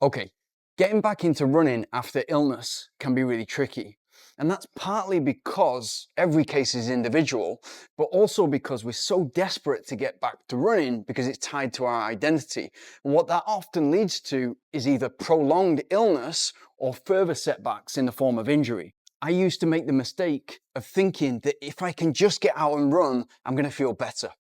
Okay, getting back into running after illness can be really tricky. And that's partly because every case is individual, but also because we're so desperate to get back to running because it's tied to our identity. And what that often leads to is either prolonged illness or further setbacks in the form of injury. I used to make the mistake of thinking that if I can just get out and run, I'm going to feel better.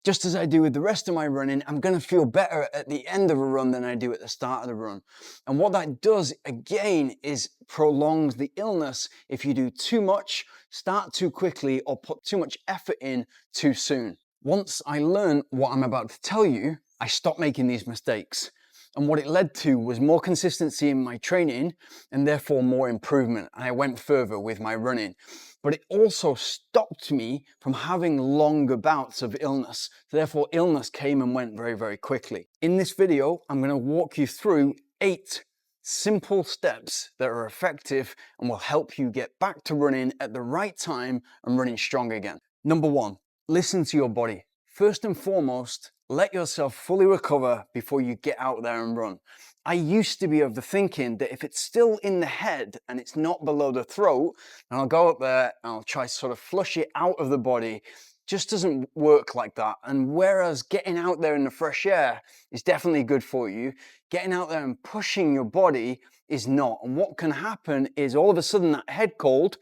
Just as I do with the rest of my running, I'm going to feel better at the end of a run than I do at the start of the run. And what that does again is prolongs the illness if you do too much, start too quickly, or put too much effort in too soon. Once I learned what I'm about to tell you, I stopped making these mistakes. And what it led to was more consistency in my training and therefore more improvement. And I went further with my running. But it also stopped me from having longer bouts of illness. So therefore, illness came and went very, very quickly. In this video, I'm going to walk you through 8 simple steps that are effective and will help you get back to running at the right time and running strong again. Number 1, listen to your body. First and foremost, let yourself fully recover before you get out there and run. I used to be of the thinking that if it's still in the head and it's not below the throat, and I'll go up there and I'll try to sort of flush it out of the body, just doesn't work like that. And whereas getting out there in the fresh air is definitely good for you, getting out there and pushing your body is not. And what can happen is all of a sudden that head cold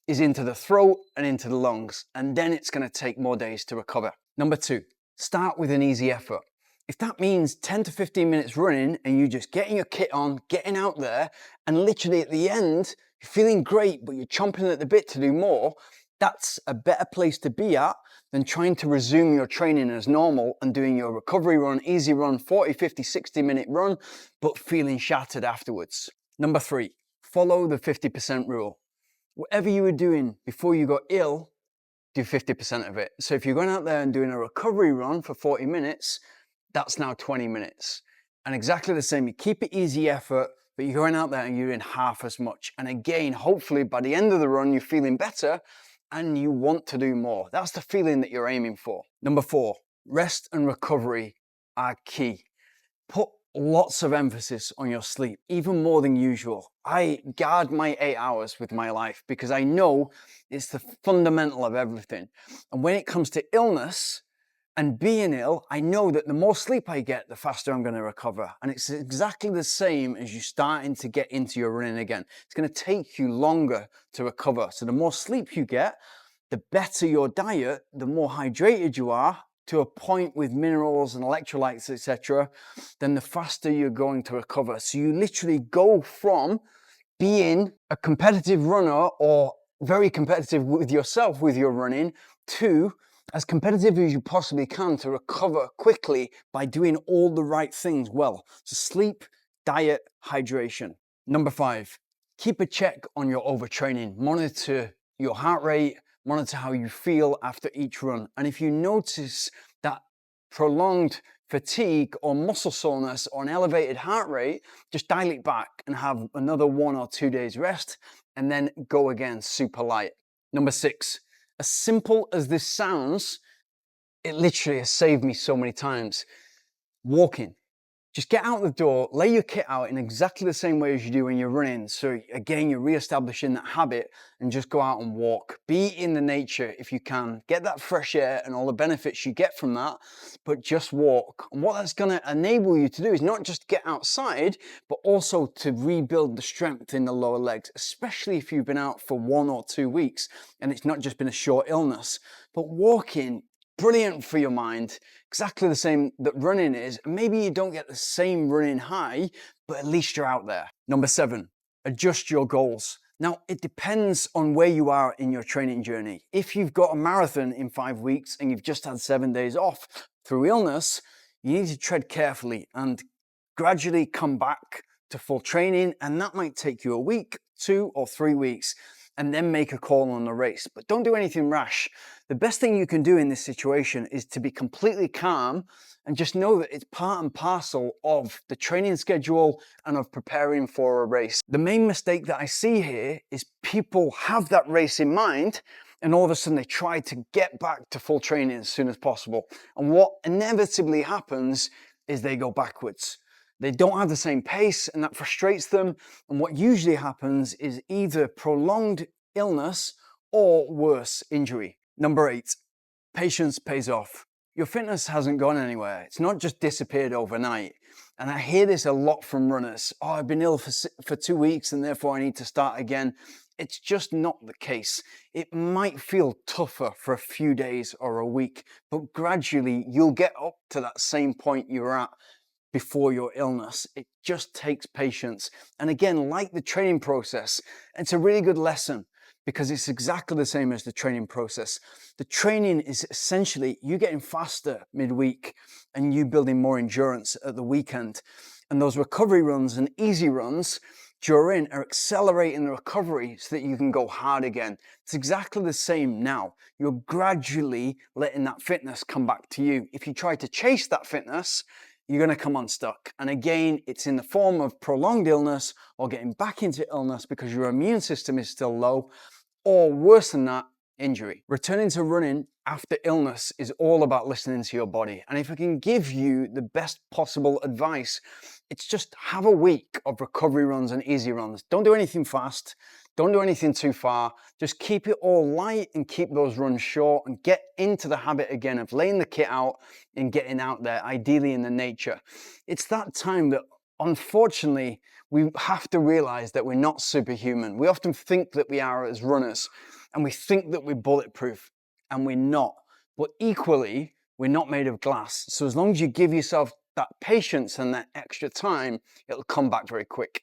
is into the throat and into the lungs, and then it's going to take more days to recover. Number 2, start with an easy effort. If that means 10 to 15 minutes running and you just getting your kit on, getting out there, and literally at the end, you're feeling great, but you're chomping at the bit to do more, that's a better place to be at than trying to resume your training as normal and doing your recovery run, easy run, 40, 50, 60-minute run, but feeling shattered afterwards. Number 3, follow the 50% rule. Whatever you were doing before you got ill, do 50% of it. So if you're going out there and doing a recovery run for 40 minutes, that's now 20 minutes. And exactly the same, you keep it easy effort, but you're going out there and you're doing half as much. And again, hopefully by the end of the run, you're feeling better and you want to do more. That's the feeling that you're aiming for. Number 4, rest and recovery are key. Put lots of emphasis on your sleep, even more than usual. I guard my 8 hours with my life because I know it's the fundamental of everything. And when it comes to illness and being ill, I know that the more sleep I get, the faster I'm going to recover. And it's exactly the same as you starting to get into your running again. It's going to take you longer to recover. So the more sleep you get, the better your diet, the more hydrated you are, to a point with minerals and electrolytes, etc., then the faster you're going to recover. So you literally go from being a competitive runner or very competitive with yourself with your running to as competitive as you possibly can to recover quickly by doing all the right things well. So sleep, diet, hydration. Number 5, keep a check on your overtraining. Monitor your heart rate, monitor how you feel after each run. And if you notice that prolonged fatigue or muscle soreness or an elevated heart rate, just dial it back and have another 1 or 2 days rest and then go again super light. Number 6, as simple as this sounds, it literally has saved me so many times. Walking. Just get out the door, lay your kit out in exactly the same way as you do when you're running. So again, you're re-establishing that habit and just go out and walk. Be in the nature if you can. Get that fresh air and all the benefits you get from that, but just walk. And what that's going to enable you to do is not just get outside, but also to rebuild the strength in the lower legs, especially if you've been out for 1 or 2 weeks and it's not just been a short illness. But walking, brilliant for your mind, exactly the same that running is. Maybe you don't get the same running high, but at least you're out there. Number 7, adjust your goals. Now, it depends on where you are in your training journey. If you've got a marathon in 5 weeks and you've just had 7 days off through illness, you need to tread carefully and gradually come back to full training. And that might take you a week, 2 or 3 weeks, and then make a call on the race. But don't do anything rash. The best thing you can do in this situation is to be completely calm and just know that it's part and parcel of the training schedule and of preparing for a race. The main mistake that I see here is people have that race in mind and all of a sudden they try to get back to full training as soon as possible. And what inevitably happens is they go backwards. They don't have the same pace, and that frustrates them. And what usually happens is either prolonged illness or worse, injury. Number 8, patience pays off. Your fitness hasn't gone anywhere. It's not just disappeared overnight. And I hear this a lot from runners. Oh, I've been ill for 2 weeks and therefore I need to start again. It's just not the case. It might feel tougher for a few days or a week, but gradually you'll get up to that same point you were at before your illness. It just takes patience. And again, like the training process, it's a really good lesson because it's exactly the same as the training process. The training is essentially you getting faster midweek and you building more endurance at the weekend. And those recovery runs and easy runs during are accelerating the recovery so that you can go hard again. It's exactly the same now. You're gradually letting that fitness come back to you. If you try to chase that fitness, you're going to come unstuck. And again, it's in the form of prolonged illness or getting back into illness because your immune system is still low, or worse than that, injury. Returning to running after illness is all about listening to your body. And if I can give you the best possible advice, it's just have a week of recovery runs and easy runs. Don't do anything fast. Don't do anything too far. Just keep it all light and keep those runs short and get into the habit again of laying the kit out and getting out there, ideally in the nature. It's that time that unfortunately we have to realize that we're not superhuman. We often think that we are as runners and we think that we're bulletproof and we're not. But equally, we're not made of glass. So as long as you give yourself that patience and that extra time, it'll come back very quick.